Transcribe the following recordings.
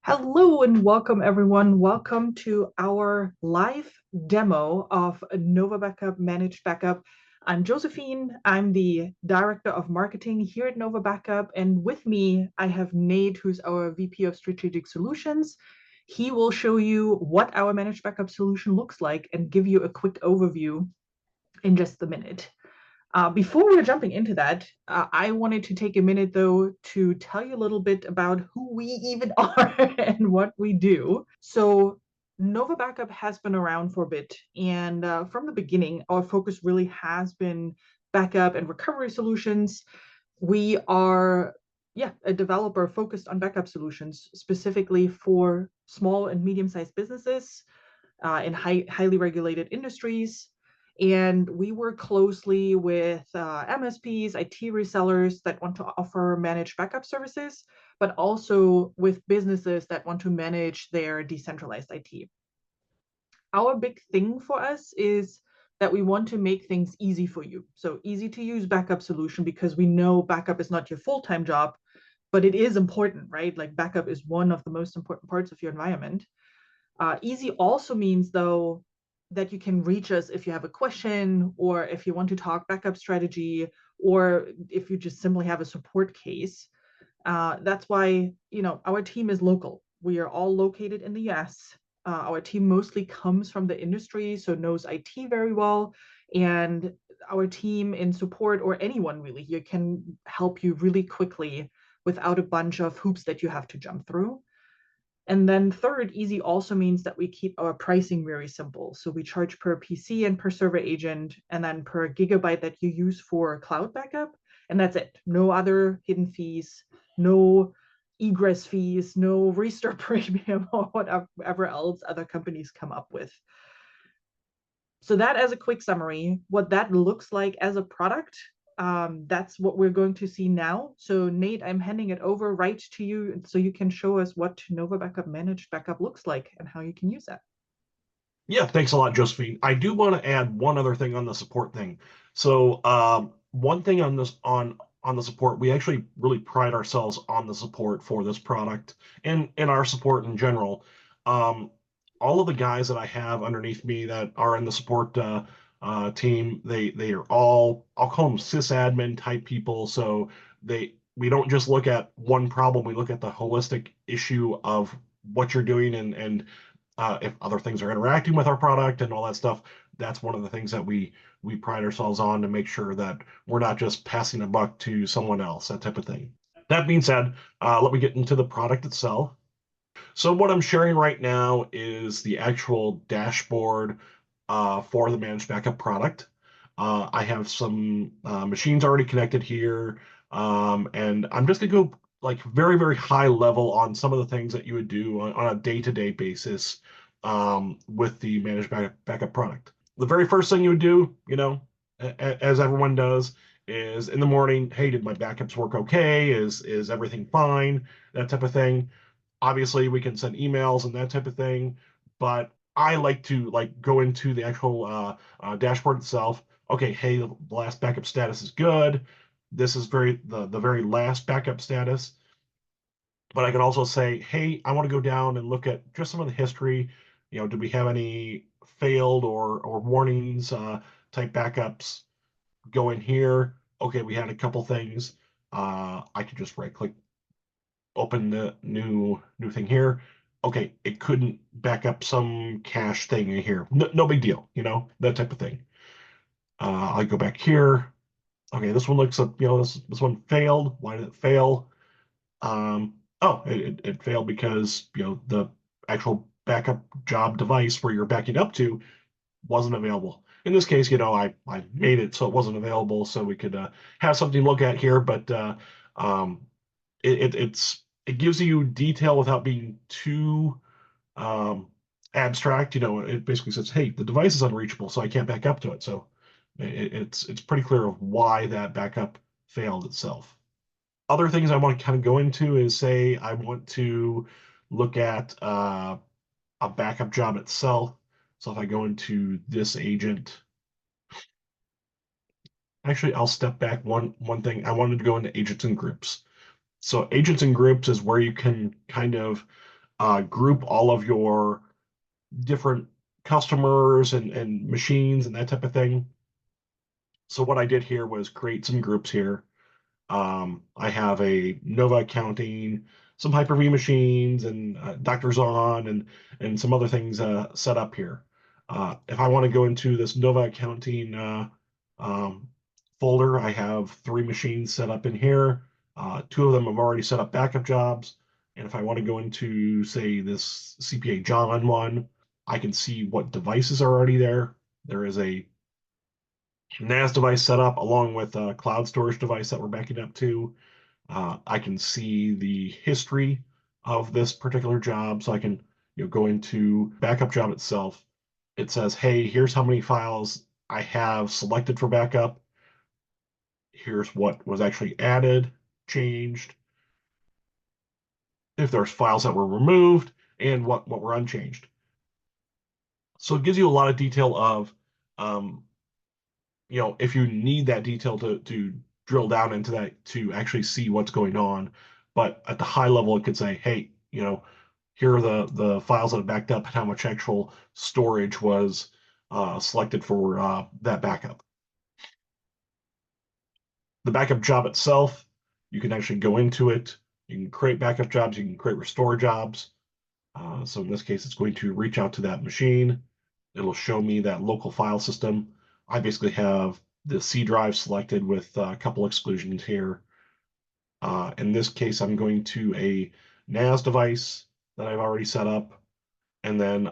Hello and welcome everyone. Welcome to our live demo of NovaBACKUP Managed Backup. I'm Josephine. I'm the Director of Marketing here at NovaBACKUP. And with me, I have Nate, who's our VP of Strategic Solutions. He will show you what our Managed Backup solution looks like and give you a quick overview in just a minute. Before we're jumping into that, I wanted to take a minute though to tell you a little bit about who we even are and what we do. So, Nova Backup has been around for a bit, and from the beginning, our focus really has been backup and recovery solutions. We are, yeah, a developer focused on backup solutions specifically for small and medium-sized businesses in highly regulated industries. And we work closely with MSPs, IT resellers that want to offer managed backup services, but also with businesses that want to manage their decentralized IT. Our big thing for us is that we want to make things easy for you. So easy to use backup solution because we know backup is not your full-time job, but it is important, right? Like backup is one of the most important parts of your environment. Easy also means, though, that you can reach us if you have a question or if you want to talk backup strategy or if you just simply have a support case. That's why, our team is local. We are all located in the US. Our team mostly comes from the industry, so knows IT very well. And our team in support or anyone really here can help you really quickly without a bunch of hoops that you have to jump through. And then third, easy also means that we keep our pricing very simple. So we charge per PC and per server agent, and then per gigabyte that you use for cloud backup. And that's it. No other hidden fees, no egress fees, no restore premium, or whatever else other companies come up with. So that as a quick summary, what that looks like as a product, that's what we're going to see now. So Nate, I'm handing it over right to you so you can show us what Nova Backup Managed Backup looks like and how you can use that. Yeah, thanks a lot, Josephine. I do want to add one other thing on the support thing. So, one thing on this on the support, we actually really pride ourselves on the support for this product and our support in general. Um, all of the guys that I have underneath me that are in the support team, they are all, I'll call them sysadmin type people. So we don't just look at one problem, we look at the holistic issue of what you're doing and if other things are interacting with our product and all that stuff. That's one of the things that we pride ourselves on to make sure that we're not just passing a buck to someone else, that type of thing. That being said, let me get into the product itself. So what I'm sharing right now is the actual dashboard for the managed backup product. I have some machines already connected here, and I'm just gonna go like very, very high level on some of the things that you would do on a day-to-day basis with the managed backup product. The very first thing you would do, as everyone does, is in the morning, hey, did my backups work okay? Is everything fine? That type of thing. Obviously we can send emails and that type of thing, but I like to like go into the actual dashboard itself. Okay, hey, the last backup status is good. This is the very last backup status. But I can also say, hey, I want to go down and look at just some of the history. Did we have any failed or warnings type backups? Go in here. Okay, we had a couple things. I could just right click, open the new thing here. Okay, it couldn't back up some cache thing in here. No big deal, that type of thing. I go back here. Okay, this one looks like, this one failed. Why did it fail? Oh, it failed because, the actual backup job device where you're backing up to wasn't available. In this case, I made it so it wasn't available so we could have something to look at here, but um, it gives you detail without being too um, abstract. It basically says, "Hey, the device is unreachable, so I can't back up to it." So it's pretty clear of why that backup failed itself. Other things I want to kind of go into is, say I want to look at a backup job itself. So if I go into this agent, actually I'll step back one thing. I wanted to go into agents and groups. So agents and groups is where you can kind of group all of your different customers and machines and that type of thing. So what I did here was create some groups here. I have a Nova Accounting, some Hyper-V machines, and Doctors On, and some other things set up here. If I want to go into this Nova Accounting um, folder, I have 3 machines set up in here. 2 of them have already set up backup jobs. And if I want to go into, say, this CPA John one, I can see what devices are already there. There is a NAS device set up along with a cloud storage device that we're backing up to. I can see the history of this particular job, so I can go into backup job itself. It says, hey, here's how many files I have selected for backup. Here's what was actually added, changed, if there's files that were removed, and what were unchanged. So it gives you a lot of detail of um, if you need that detail to drill down into that to actually see what's going on. But at the high level, it could say, hey, here are the files that are backed up and how much actual storage was selected for that backup. The backup job itself, you can actually go into it. You can create backup jobs. You can create restore jobs. So in this case, it's going to reach out to that machine. It'll show me that local file system. I basically have the C drive selected with a couple exclusions here. In this case, I'm going to a NAS device that I've already set up. And then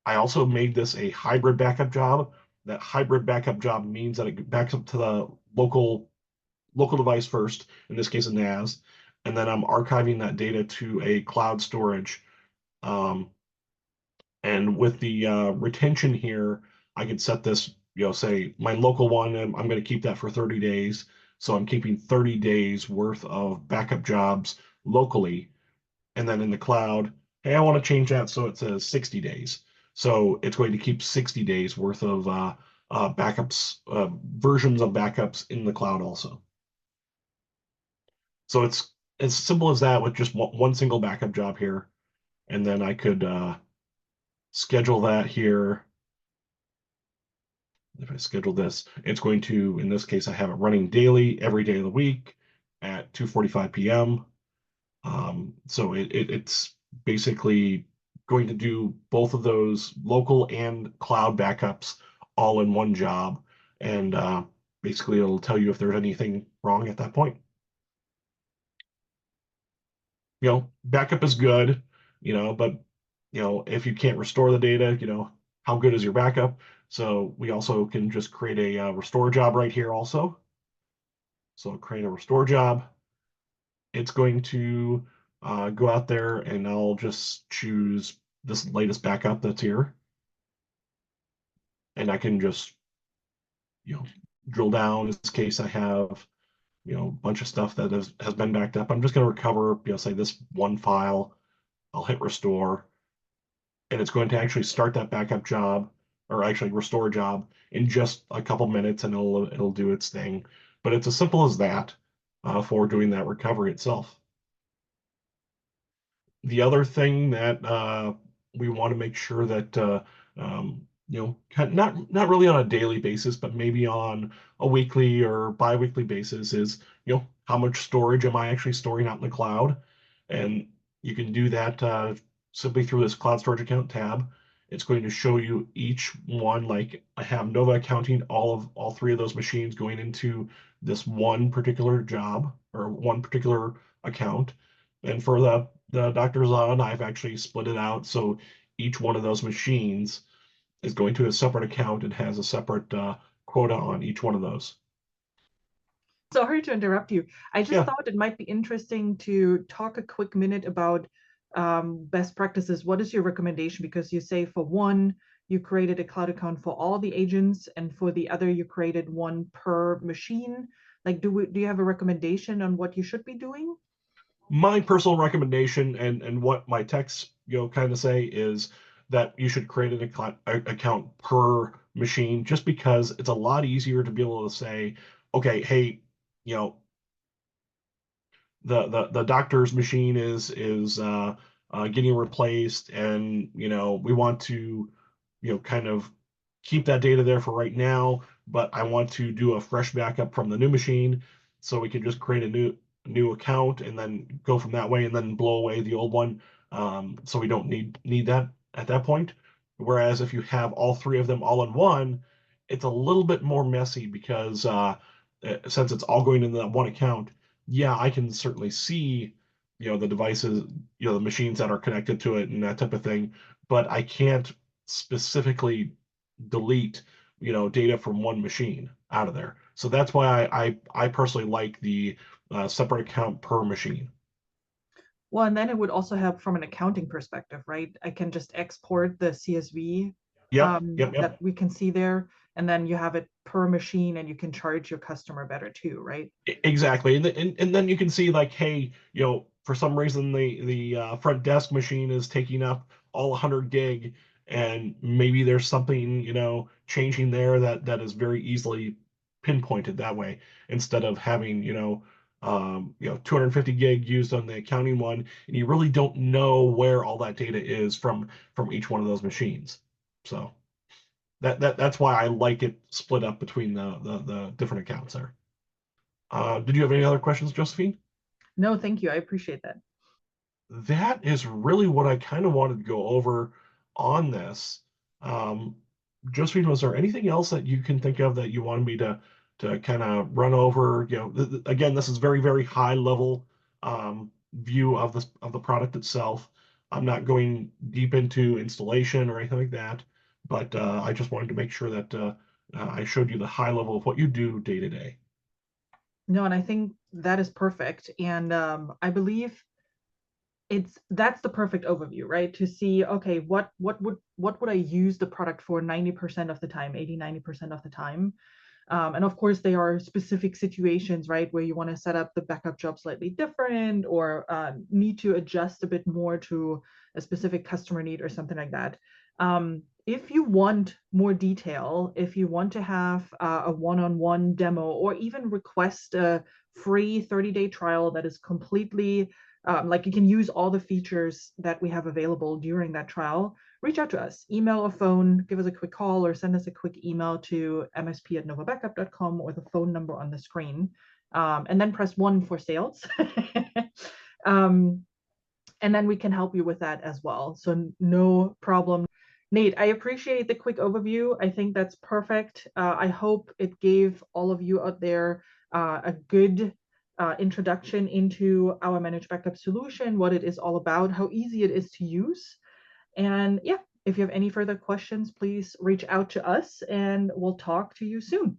I also made this a hybrid backup job. That hybrid backup job means that it backs up to the local device first, in this case a NAS, and then I'm archiving that data to a cloud storage. Um, And with the retention here, I could set this, say my local one, I'm going to keep that for 30 days. So I'm keeping 30 days worth of backup jobs locally. And then in the cloud, hey, I want to change that so it says 60 days. So it's going to keep 60 days worth of backups, versions of backups in the cloud also. So it's as simple as that with just one single backup job here. And then I could schedule that here. If I schedule this, it's going to, in this case, I have it running daily, every day of the week at 2:45 p.m. So it's basically going to do both of those local and cloud backups all in one job. And basically, it'll tell you if there's anything wrong at that point. Backup is good, but if you can't restore the data, how good is your backup? So we also can just create a restore job right here also. So create a restore job. It's going to go out there and I'll just choose this latest backup that's here. And I can just, drill down. In this case, I have, a bunch of stuff that has been backed up. I'm just going to recover, say this one file. I'll hit restore. And it's going to actually start that backup job or actually restore job in just a couple minutes and it'll do its thing. But it's as simple as that for doing that recovery itself. The other thing that we want to make sure that not really on a daily basis, but maybe on a weekly or bi-weekly basis is how much storage am I actually storing out in the cloud? And you can do that simply through this cloud storage account tab. It's going to show you each one. Like I have Nova Accounting, all 3 of those machines going into this one particular job or one particular account. And for the Doctors On, I've actually split it out. So each one of those machines is going to a separate account and has a separate quota on each one of those. Sorry to interrupt you. I just Yeah. thought it might be interesting to talk a quick minute about best practices. What is your recommendation? Because you say for one, you created a cloud account for all the agents, and for the other, you created one per machine. Like, do you have a recommendation on what you should be doing? My personal recommendation and what my texts kind of say is that you should create an account per machine just because it's a lot easier to be able to say, okay, hey, you know, the doctor's machine is getting replaced, and we want to kind of keep that data there for right now, but I want to do a fresh backup from the new machine, so we can just create a new account and then go from that way, and then blow away the old one, so we don't need that at that point. Whereas if you have all three of them all in one, it's a little bit more messy because since it's all going into that one account, yeah, I can certainly see the devices, the machines that are connected to it and that type of thing, but I can't specifically delete data from one machine out of there. So that's why I personally like the separate account per machine. Well, and then it would also help from an accounting perspective, right? I can just export the CSV Yep, yep, that yep. we can see there, and then you have it per machine, and you can charge your customer better too, right? Exactly, and then you can see like, hey, for some reason the front desk machine is taking up all 100 gig, and maybe there's something changing there that is very easily pinpointed that way, instead of having 250 gig used on the accounting one, and you really don't know where all that data is from each one of those machines. So that's why I like it split up between the different accounts there. Did you have any other questions, Josephine? No, thank you. I appreciate that. That is really what I kind of wanted to go over on this. Um, Josephine, was there anything else that you can think of that you wanted me to kind of run over? Again, this is very, very high level view of the product itself. I'm not going deep into installation or anything like that, but I just wanted to make sure that I showed you the high level of what you do day to day. No, and I think that is perfect. And I believe that's the perfect overview, right? To see, okay, what would I use the product for 90% of the time, 80-90% of the time. And of course, there are specific situations, right, where you want to set up the backup job slightly different, or need to adjust a bit more to a specific customer need or something like that. If you want more detail, if you want to have a one-on-one demo, or even request a free 30-day trial that is completely like, you can use all the features that we have available during that trial, reach out to us, email or phone, give us a quick call, or send us a quick email to msp@novabackup.com, or the phone number on the screen. And then press 1 for sales. um, and then we can help you with that as well. So no problem. Nate, I appreciate the quick overview. I think that's perfect. I hope it gave all of you out there a good introduction into our managed backup solution, what it is all about, how easy it is to use. And yeah, if you have any further questions, please reach out to us, and we'll talk to you soon.